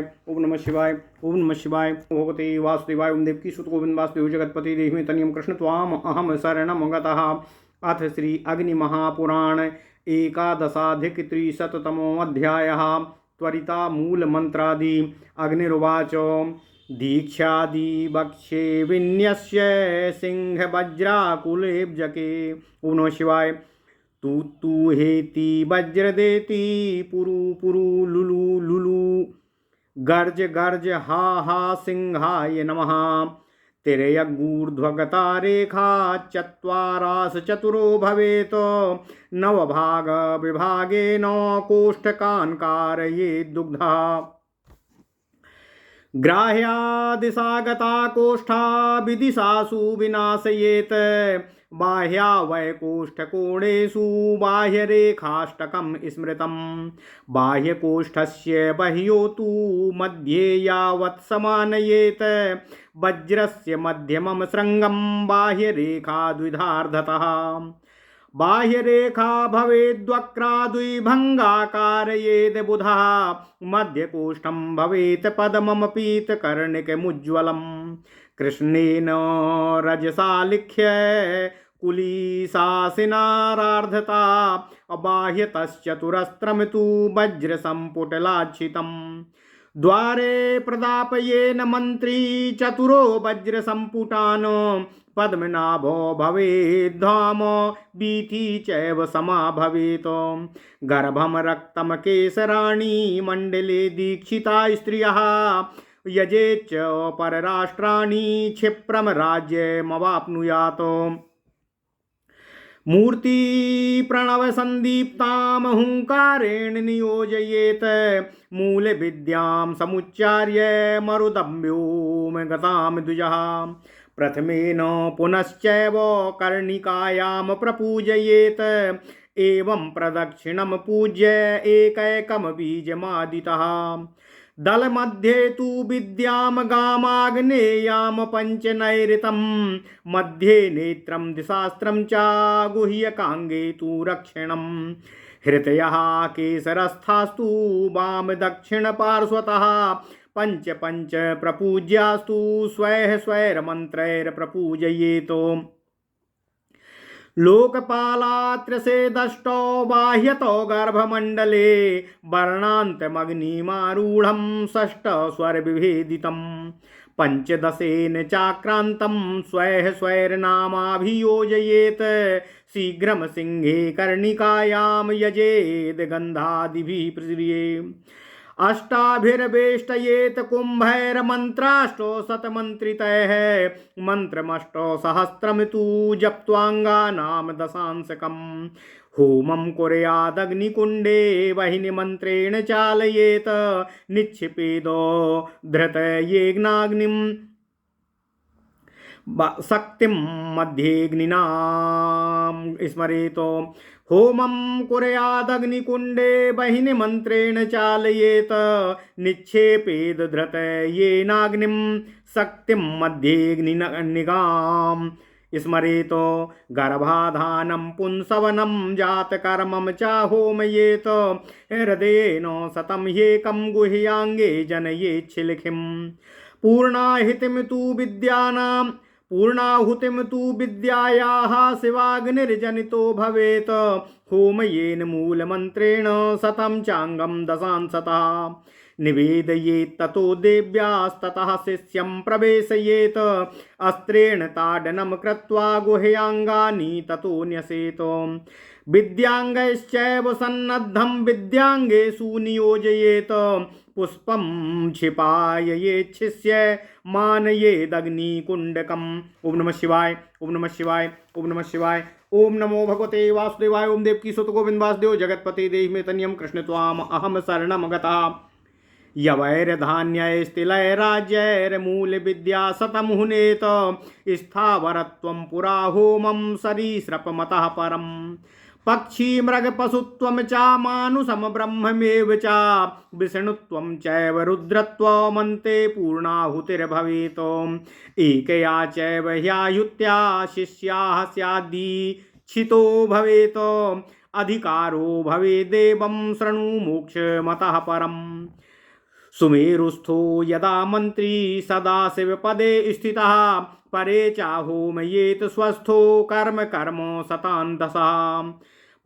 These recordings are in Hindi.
शिवाय ओम नमः शिवाय ओम नमः शिवाय। भगवते वासुदेवाय ओम देवकी सुत गोविंद वासुदेव जगतपति देहि तनियम कृष्ण त्वाम अहम शरणम गतः। अथ श्री अग्नि महापुराण एकादशाधिक त्रिशततमो अध्यायः। त्वरिता मूल मंत्रादि। अग्निरुवाच दीक्षादि वक्षे विन्यस्य सिंह वज्राकुलेब्जके। ओम नमः शिवाय। तू हेति वज्र देती पुरु पुरु लुलु लुलु गर्ज गर्ज हा हा सिंहाय नमः। तिर्यगूर्ध्वगता रेखा चत्वारास चतुरो भवेत। नवभाग विभागेन कोष्ठकान् कारयेत् दुग्धा। ग्राह्या दिशागता कोष्ठा विदिशासु विनाशयेत्। बाह्या वैकोष्ठकोणेषु बाह्यरेखाष्टकं स्मृतं। बाह्यकोष्ठस्य बह्यो तु मध्ये यावत् समानयेत्। वज्रस्य मध्यमं शृङ्गं बाह्यरेखा द्विधार्धतः। बाह्यरेखा भवेद्वक्रा द्विभङ्गाकारयेद् बुधः। मध्यकोष्ठं भवेत् पद्मं पीतकर्णिकमुज्ज्वलम्। कृष्णेन रजसा लिख्य कुलीशासिनारार्धता। अबाह्यतश्चतुरस्रं तु वज्रसम्पुटलाच्छितम्। द्वारे प्रदापयेन मन्त्री चतुरो वज्रसम्पुटान्। पद्मनाभो भवेद्धाम वीथि चैव समा भवेत्। गर्भं रक्तं केसराणि मण्डले दीक्षिता स्त्रियः। यजेच्च परराष्ट्राणि क्षिप्रं राज्यमवाप्नुयात्। मूर्ति प्रणव संदीप्तां हुंकारेण नियोजयेत्। मूल विद्यां समुच्चार्य मरुदम्ब्योम गतां द्विजः। प्रथमेन पुनश्चैव कर्णिकायां प्रपूजयेत्। एवं प्रदक्षिणं पूज्य एकैकं बीजमादितः। दलमध्ये तु विद्यां गामाग्नेयां पञ्चनैऋतं। मध्ये नेत्रं दिशास्त्रं च गुह्यकाङ्गे तु रक्षिणम्। हृतयः केसरस्थास्तु वाम दक्षिणपार्श्वतः। पञ्च पञ्च प्रपूज्यास्तु स्वैः स्वैर्मन्त्रैर्प्रपूजयेत्। लोकपालात्रसेदष्टौ बाह्यतो गर्भमण्डले। वर्णान्तमग्निमारूढं षष्ठस्वरविभेदितम्। पञ्चदशेन चाक्रान्तं स्वैः स्वैर्नामाभियोजयेत्। शीघ्रं सिंहे कर्णिकायां यजेद् गन्धादिभिः प्रीर्ये। अष्टाभिर्वेष्टयेत् कुम्भैर्मन्त्राष्टौ शतमन्त्रितैः। मन्त्रमष्टौ सहस्रं तु जप्त्वाङ्गानां दशांशकम्। होमं कुर्यादग्निकुण्डे वह्निमन्त्रेण चालयेत्। निक्षिपेदो धृतयेग्नाग्निं शक्तिं मध्येऽग्निनां स्मरेत्। होमं कुर्यादग्निकुण्डे वह्निमन्त्रेण चालयेत्। निक्षेपेद् धृतयेनाग्निं शक्तिं मध्येऽग्निगां स्मरेत्। गर्भाधानं पुंसवनं जातकर्मं च होमयेत्। हृदयेन शतं ह्येकं गुह्याङ्गे जनयेच्छिलिखिम्। पूर्णाहुतिं तु विद्यायाः शिवाग्निर्जनितो भवेत्। होमयेन मूलमन्त्रेण शतं चाङ्गं दशांशतः। निवेदयेत् ततो देव्यास्ततः शिष्यं प्रवेशयेत्। अस्त्रेण ताडनं कृत्वा गुह्याङ्गानि ततो न्यसेत्। विद्याङ्गैश्चैव सन्नद्धं विद्याङ्गेषु नियोजयेत्। पुष्पं क्षिपाययेच्छिष्य मानयेदग्निकुण्डकम्। ओम नमः शिवाय ओम नमः शिवाय ओम नमः शिवाय। ओम नमो भगवते वासुदेवाय ओम देवकी सुत गोविंद वासुदेव जगतपति देहि मे तनियं कृष्ण त्वाम अहम शरणम गतः। यवैर्धान्यैस्तिलैराज्यैर्मूल विद्या शतमुहुनेत। स्थावरत्वं पुरा होमं सरीसृपमतः परम्। पक्षी मृग पशुत्वं च मानुषं ब्रह्ममेव च। विष्णुत्वं चैव रुद्रत्वमन्ते पूर्णाहुतिर्भवेत्। एकया चैव ह्याहुत्या शिष्याः स्यादीक्षितो भवेत्। अधिकारो भवेदेवं शृणु मोक्षमतः परम्। सुमेरुस्थो यदा मंत्री सदाशिव पदे स्थितः परे चाहो मयेत स्वस्थो कर्म कर्मो शतान् दशा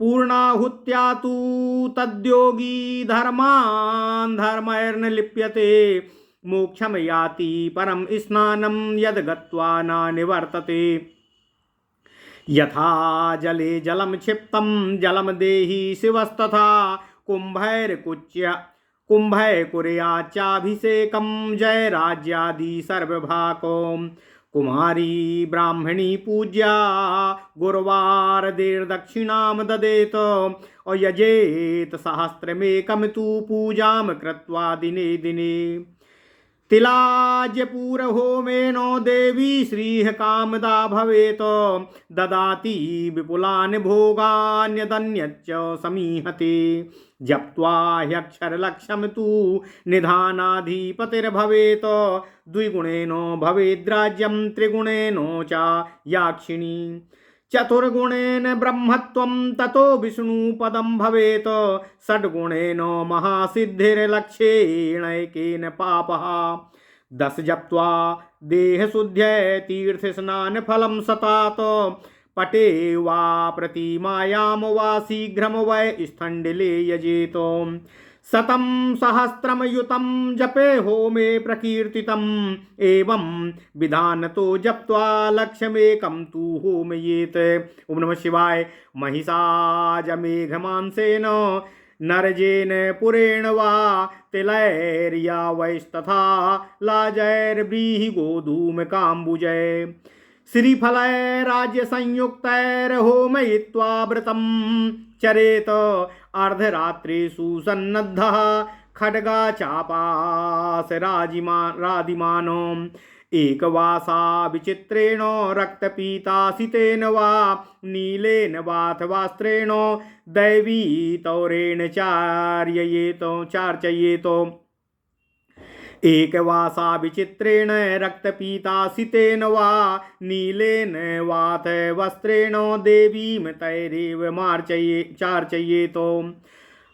पूर्णाहुत्या तु तद्योगी धर्मान् धर्मैर्न लिप्यते मोक्षम याति परम स्नानं यद् गत्वा न निवर्तते यथा जले जलम क्षिप्तं जलम देहि शिवस्तथा कुंभै कुर्याच्चाभिषेकं जय राज्यादि सर्वभाको कुमारी ब्राह्मणी पूज्या गुरुवार देर दक्षिणाम ददेत और यजेत सहस्रमेकम तु पूजाम कृत्वा दिने दिने तिलाज्यपूर होमेनो देवी श्रीः कामदा भवेत ददाति विपुलान् भोगान्यदन्यच्च समीहते जप्त्वा ह्यक्षरलक्ष्यं तु निधानाधिपतिर्भवेत् द्विगुणेनो भवेद्राज्यं त्रिगुणेनो च याक्षिणी चतुर्गुणेन ब्रह्मत्वं ततो विष्णुपदं भवेत् षड्गुणेन महासिद्धिर्लक्ष्येणैकेन पापः 10 जप्त्वा देहशुद्ध्यै तीर्थस्नानफलं सतात् पटे वा प्रतिमायां वा शीघ्रं वै स्थण्डिले यजेत शतं सहस्रम युतं जपे होमे प्रकीर्तितम् एवं विधानतो जप्त्वा लक्ष्यमेकं तु होमयेत्। ओम नमः शिवाय। महिषाजमेघमांसेन नरजेन पुरेण वा तिलैर्या वैस्तथा लाजैर्व्रीहिगोधूमकाम्बुजै श्रीफलैराज्यसंयुक्तैर्होमयित्वा व्रतं चरेत अर्धरात्रिषु सन्नद्धः खड्गा चापास रादिमानो एकवासा विचित्रेण रक्तपीतासितेन वा नीलेन वाथ वस्त्रेण दैवी तौरेण चार्चयेत एकवासा विचित्रेण रक्तपीतासितेन वा नीलेन वाथ वस्त्रेण देवीं तैरेव चार्चयेत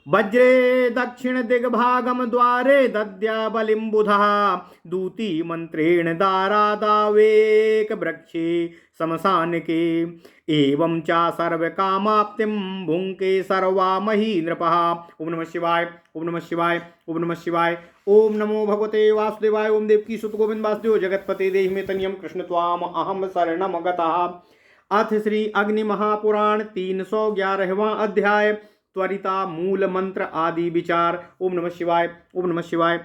वज्रे दक्षिण दिग्भागम द्वारे दद्या बलिं बुधः दूती मंत्रेण दारादावेक वृक्षे शमशानके एवं चा सर्वकामाप्तिं भुंके सर्वा मही नृपः। ओम नमः शिवाय। ओम नमः शिवाय। ओम नमः शिवाय। ओम नमो भगवते वासुदेवाय। ओम देवकी सुत गोविंद वासुदेव जगतपते देहि मे तनियम कृष्ण त्वाम अहम शरणम गतः। अथ श्री अग्नि महापुराण 311वां अध्याय त्वरिता मूल मंत्र आदि विचार। ओम नमः शिवाय। ओम नमः शिवाय।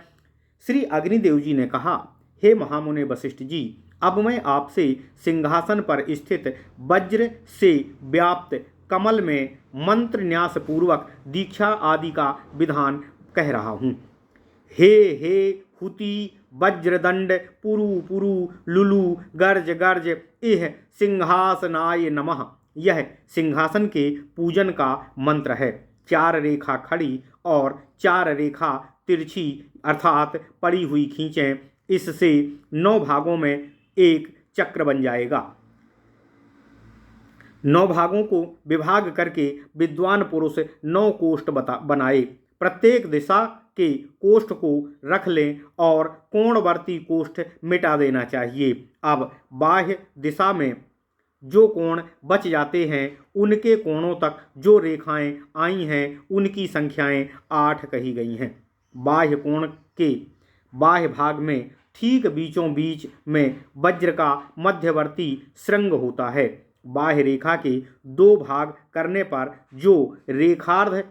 श्री अग्निदेव जी ने कहा, हे महामुने वशिष्ठ जी, अब मैं आपसे सिंहासन पर स्थित वज्र से व्याप्त कमल में मंत्र न्यास पूर्वक दीक्षा आदि का विधान कह रहा हूँ। हे हे हुति वज्रदंड पुरु पुरु लुलु गर्ज गर्ज इह सिंहासनाय नमः। यह सिंहासन के पूजन का मंत्र है। 4 रेखा खड़ी और 4 रेखा तिरछी अर्थात पड़ी हुई खींचें। इससे 9 भागों में एक चक्र बन जाएगा। 9 भागों को विभाग करके विद्वान पुरुष 9 कोष्ठ बनाए। प्रत्येक दिशा के कोष्ठ को रख लें और कोणवर्ती कोष्ठ मिटा देना चाहिए। अब बाह्य दिशा में जो कोण बच जाते हैं उनके कोणों तक जो रेखाएं आई हैं उनकी संख्याएं 8 कही गई हैं। बाह्य कोण के बाह्य भाग में ठीक बीचों बीच में वज्र का मध्यवर्ती श्रृंग होता है। बाह्य रेखा के 2 भाग करने पर जो रेखार्ध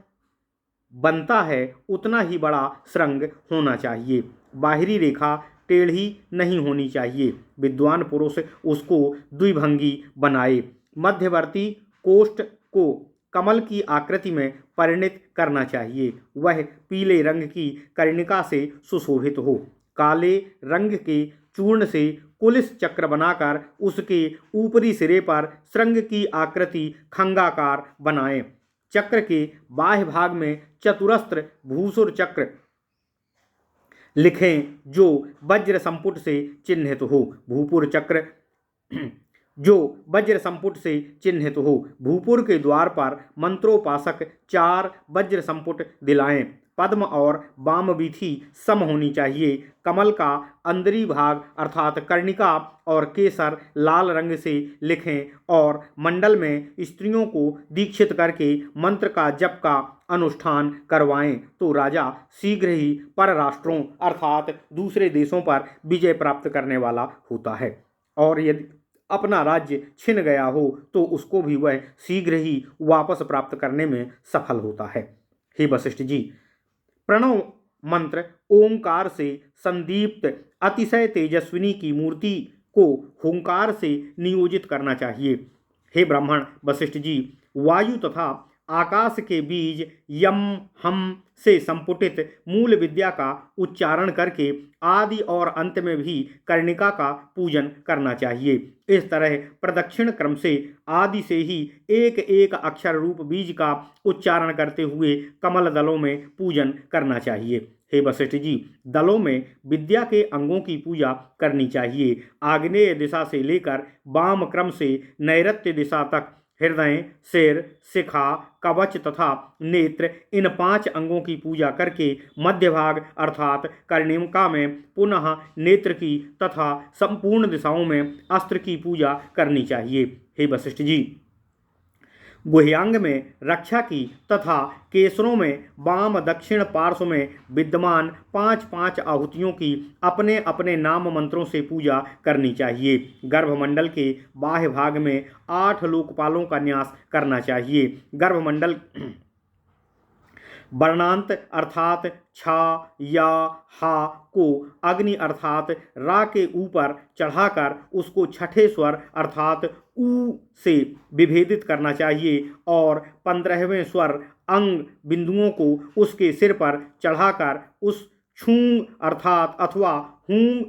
बनता है उतना ही बड़ा श्रृंग होना चाहिए। बाहरी रेखा टेढ़ी नहीं होनी चाहिए। विद्वान पुरुष उसको द्विभंगी बनाए। मध्यवर्ती कोष्ठ को कमल की आकृति में परिणित करना चाहिए। वह पीले रंग की कर्णिका से सुशोभित हो। काले रंग के चूर्ण से कुलिस चक्र बनाकर उसके ऊपरी सिरे पर श्रृंग की आकृति खंगाकार बनाएं। चक्र के बाह्य भाग में चतुरस्त्र भूसुर चक्र लिखें जो वज्र संपुट से चिन्हित हो। भूपुर चक्र जो वज्र संपुट से चिन्हित हो। भूपुर के द्वार पर मंत्रोपासक 4 वज्र संपुट दिलाएं। पद्म और वामवीथी सम होनी चाहिए। कमल का अंदरी भाग अर्थात कर्णिका और केसर लाल रंग से लिखें और मंडल में स्त्रियों को दीक्षित करके मंत्र का जप का अनुष्ठान करवाएं तो राजा शीघ्र ही परराष्ट्रों अर्थात दूसरे देशों पर विजय प्राप्त करने वाला होता है और यदि अपना राज्य छिन गया हो तो उसको भी वह शीघ्र ही वापस प्राप्त करने में सफल होता है। हे वशिष्ठ जी, प्रणव मंत्र ओंकार से संदीप्त अतिशय तेजस्विनी की मूर्ति को हुंकार से नियोजित करना चाहिए। हे ब्राह्मण वशिष्ठ जी, वायु तथा आकाश के बीज यम हम से संपुटित मूल विद्या का उच्चारण करके आदि और अंत में भी कर्णिका का पूजन करना चाहिए। इस तरह प्रदक्षिण क्रम से आदि से ही एक एक अक्षर रूप बीज का उच्चारण करते हुए कमल दलों में पूजन करना चाहिए। हे वशिष्ठ जी, दलों में विद्या के अंगों की पूजा करनी चाहिए। आग्नेय दिशा से लेकर वाम क्रम से नैऋत्य दिशा तक हृदय, सिर, शिखा, कवच तथा नेत्र इन 5 अंगों की पूजा करके मध्य भाग अर्थात कर्णिका में पुनः नेत्र की तथा संपूर्ण दिशाओं में अस्त्र की पूजा करनी चाहिए। हे वशिष्ठ जी, गुह्यांग में रक्षा की तथा केसरों में वाम दक्षिण पार्श्व में विद्यमान 5-5 आहुतियों की अपने अपने नाम मंत्रों से पूजा करनी चाहिए। गर्भमंडल के बाह्य भाग में 8 लोकपालों का न्यास करना चाहिए। गर्भमंडल वर्णांत अर्थात छा या हा को अग्नि अर्थात रा के ऊपर चढ़ाकर उसको छठे स्वर अर्थात ऊ से विभेदित करना चाहिए और 15वें स्वर अंग बिंदुओं को उसके सिर पर चढ़ाकर उस छूंग अर्थात अथवा हूंग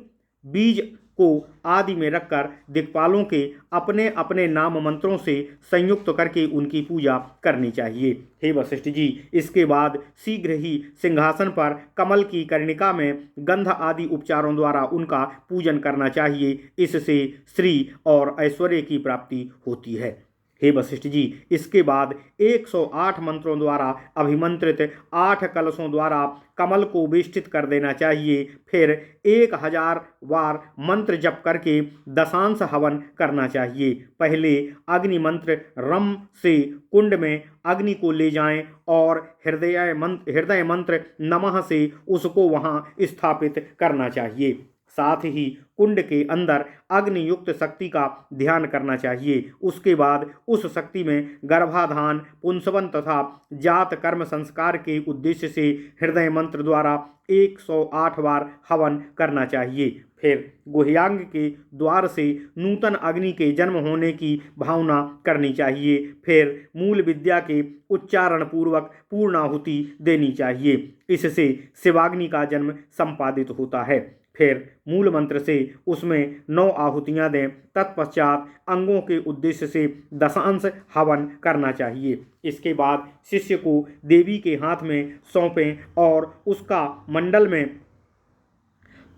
बीज को आदि में रखकर दिक्पालों के अपने अपने नाम मंत्रों से संयुक्त करके उनकी पूजा करनी चाहिए। हे वशिष्ठ जी, इसके बाद शीघ्र ही सिंहासन पर कमल की कर्णिका में गंध आदि उपचारों द्वारा उनका पूजन करना चाहिए। इससे श्री और ऐश्वर्य की प्राप्ति होती है। हे वशिष्ठ जी, इसके बाद 108 मंत्रों द्वारा अभिमंत्रित 8 कलशों द्वारा कमल को वेष्टित कर देना चाहिए। फिर 1000 बार मंत्र जप करके दशांश हवन करना चाहिए। पहले अग्नि मंत्र रम से कुंड में अग्नि को ले जाएं और हृदय मंत्र नमः से उसको वहां स्थापित करना चाहिए। साथ ही कुंड के अंदर अग्नि युक्त शक्ति का ध्यान करना चाहिए। उसके बाद उस शक्ति में गर्भाधान, पुंसवन तथा जात कर्म संस्कार के उद्देश्य से हृदय मंत्र द्वारा 108 बार हवन करना चाहिए। फिर गुह्यांग के द्वार से नूतन अग्नि के जन्म होने की भावना करनी चाहिए। फिर मूल विद्या के उच्चारण पूर्वक पूर्णाहुति देनी चाहिए। इससे शिवाग्नि का जन्म संपादित होता है। फिर मूल मंत्र से उसमें 9 आहुतियाँ दें। तत्पश्चात अंगों के उद्देश्य से दशांश हवन करना चाहिए। इसके बाद शिष्य को देवी के हाथ में सौंपें और उसका मंडल में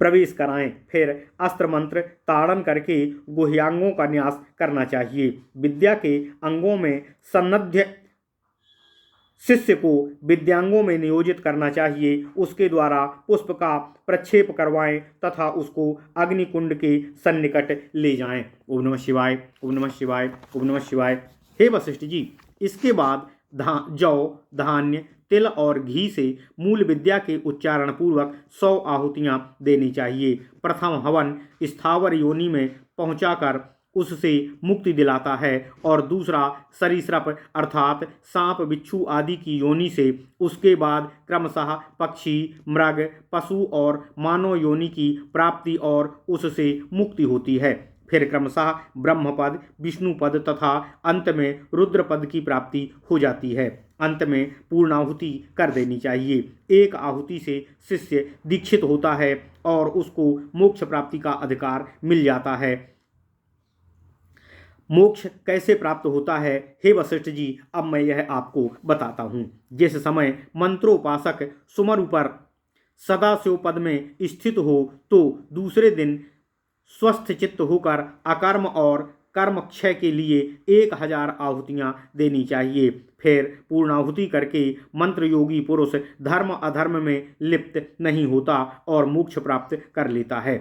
प्रवेश कराएं। फिर अस्त्र मंत्र ताड़न करके गुह्यांगों का न्यास करना चाहिए। विद्या के अंगों में सन्नद्ध शिष्य को विद्यांगों में नियोजित करना चाहिए। उसके द्वारा पुष्प का प्रक्षेप करवाएं तथा उसको अग्निकुंड के सन्निकट ले जाएं। ओम नमः शिवाय, ओम नमः शिवाय, ओम नमः शिवाय। हे वशिष्ठ जी, इसके बाद जौ, धान्य, तिल और घी से मूल विद्या के उच्चारण पूर्वक 100 आहुतियाँ देनी चाहिए। प्रथम हवन स्थावर योनि में पहुँचाकर उससे मुक्ति दिलाता है और दूसरा सरीसृप अर्थात सांप, बिच्छू आदि की योनि से, उसके बाद क्रमशः पक्षी, मृग, पशु और मानव योनि की प्राप्ति और उससे मुक्ति होती है। फिर क्रमशः ब्रह्मपद, विष्णुपद तथा अंत में रुद्रपद की प्राप्ति हो जाती है। अंत में पूर्णाहुति कर देनी चाहिए। एक आहुति से शिष्य दीक्षित होता है और उसको मोक्ष प्राप्ति का अधिकार मिल जाता है। मोक्ष कैसे प्राप्त होता है? हे वशिष्ठ जी, अब मैं यह आपको बताता हूँ। जिस समय मंत्रोपासक सुमरु पर सदाशिव पद में स्थित हो तो दूसरे दिन स्वस्थ चित्त होकर अकर्म और कर्म क्षय के लिए 1000 आहुतियाँ देनी चाहिए। फिर पूर्णाहुति करके मंत्र योगी पुरुष धर्म अधर्म में लिप्त नहीं होता और मोक्ष प्राप्त कर लेता है।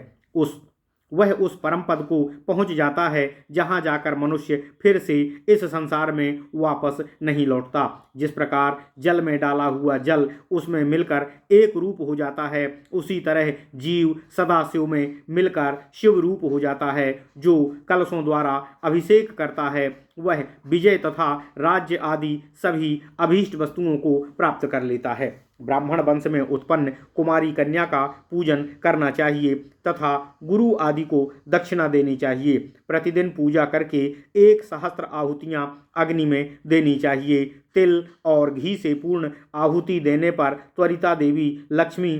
वह उस परम पद को पहुंच जाता है जहां जाकर मनुष्य फिर से इस संसार में वापस नहीं लौटता। जिस प्रकार जल में डाला हुआ जल उसमें मिलकर एक रूप हो जाता है, उसी तरह जीव सदाशिव में मिलकर शिव रूप हो जाता है। जो कलशों द्वारा अभिषेक करता है वह विजय तथा राज्य आदि सभी अभीष्ट वस्तुओं को प्राप्त कर लेता है। ब्राह्मण वंश में उत्पन्न कुमारी कन्या का पूजन करना चाहिए तथा गुरु आदि को दक्षिणा देनी चाहिए। प्रतिदिन पूजा करके 1000 आहुतियाँ अग्नि में देनी चाहिए। तिल और घी से पूर्ण आहुति देने पर त्वरिता देवी लक्ष्मी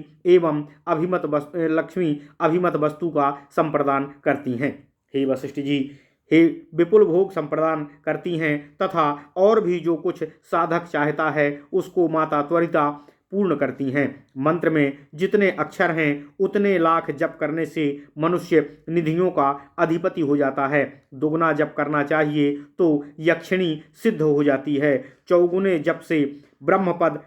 अभिमत वस्तु का संप्रदान करती हैं। हे वशिष्ठ जी, हे विपुल भोग संप्रदान करती हैं तथा और भी जो कुछ साधक चाहता है उसको माता त्वरिता पूर्ण करती हैं। मंत्र में जितने अक्षर हैं उतने लाख जप करने से मनुष्य निधियों का अधिपति हो जाता है। दुगना जप करना चाहिए तो यक्षिणी सिद्ध हो जाती है। 4 गुने जप से ब्रह्मपद,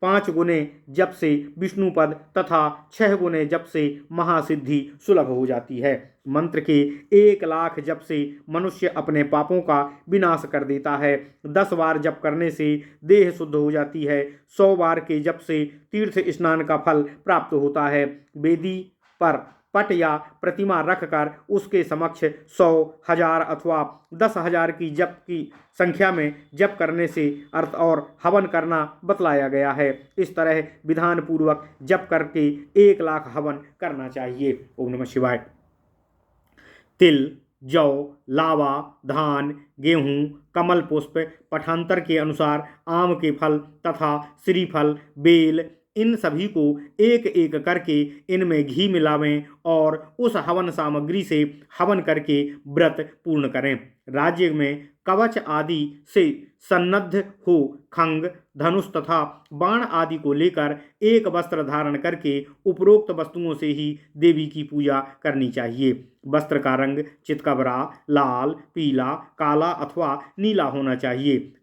5 गुने जप से विष्णु पद तथा 6 गुने जप से महासिद्धि सुलभ हो जाती है। मंत्र के 1 लाख जप से मनुष्य अपने पापों का विनाश कर देता है। 10 बार जप करने से देह शुद्ध हो जाती है। 100 बार के जप से तीर्थ स्नान का फल प्राप्त होता है। वेदी पर पट या प्रतिमा रखकर उसके समक्ष 100, 1000 अथवा 10,000 की जप की संख्या में जप करने से अर्थ और हवन करना बतलाया गया है। इस तरह विधान पूर्वक जप करके 1 लाख हवन करना चाहिए। ओम नमः शिवाय। तिल, जौ, लावा, धान, गेहूँ, कमल पुष्प, पठान्तर के अनुसार आम के फल तथा श्रीफल, बेल, इन सभी को एक एक करके इनमें घी मिलावें और उस हवन सामग्री से हवन करके व्रत पूर्ण करें। राज्य में कवच आदि से सन्नद्ध हो खंग, धनुष तथा बाण आदि को लेकर एक वस्त्र धारण करके उपरोक्त वस्तुओं से ही देवी की पूजा करनी चाहिए। वस्त्र का रंग चितकबरा, लाल, पीला, काला अथवा नीला होना चाहिए।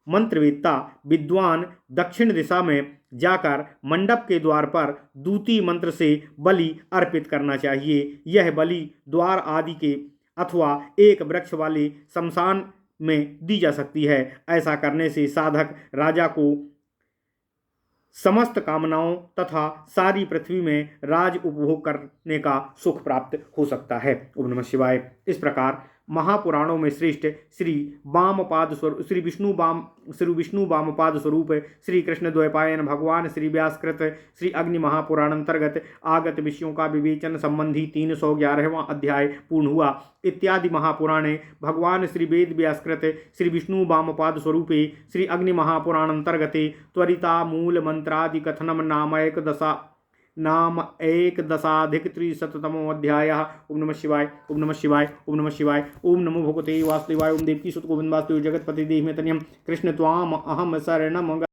मंत्रवेत्ता विद्वान दक्षिण दिशा में जाकर मंडप के द्वार पर दूती मंत्र से बलि अर्पित करना चाहिए। यह बलि द्वार आदि के अथवा एक वृक्ष वाले शमशान में दी जा सकती है। ऐसा करने से साधक राजा को समस्त कामनाओं तथा सारी पृथ्वी में राज उपभोग करने का सुख प्राप्त हो सकता है। ओम नमः शिवाय। इस प्रकार महापुराणों में श्रेष्ठ श्री विष्णु वामपाद स्वरूप श्री कृष्ण द्वैपायन भगवान श्री व्यासकृत श्री अग्नि महापुराण अंतर्गत आगत विषयों का विवेचन संबंधी 311वां अध्याय पूर्ण हुआ। इत्यादि महापुराणे भगवान श्री वेद व्यासकृत श्री विष्णु वामपाद स्वरूपे श्री अग्नि महापुराण अंतर्गते त्वरिता मूल मंत्रादि कथनम नाम 11,300 अध्यायः। ओम नमः शिवाय। ओम नमः शिवाय। ओम नमः शिवाय। ओम नमो भगवते वासुदेवाय। ओम देवकी सुत गोविंद वासुदेव जगतपति देहि में तनियम कृष्ण त्वाम अहम शरणम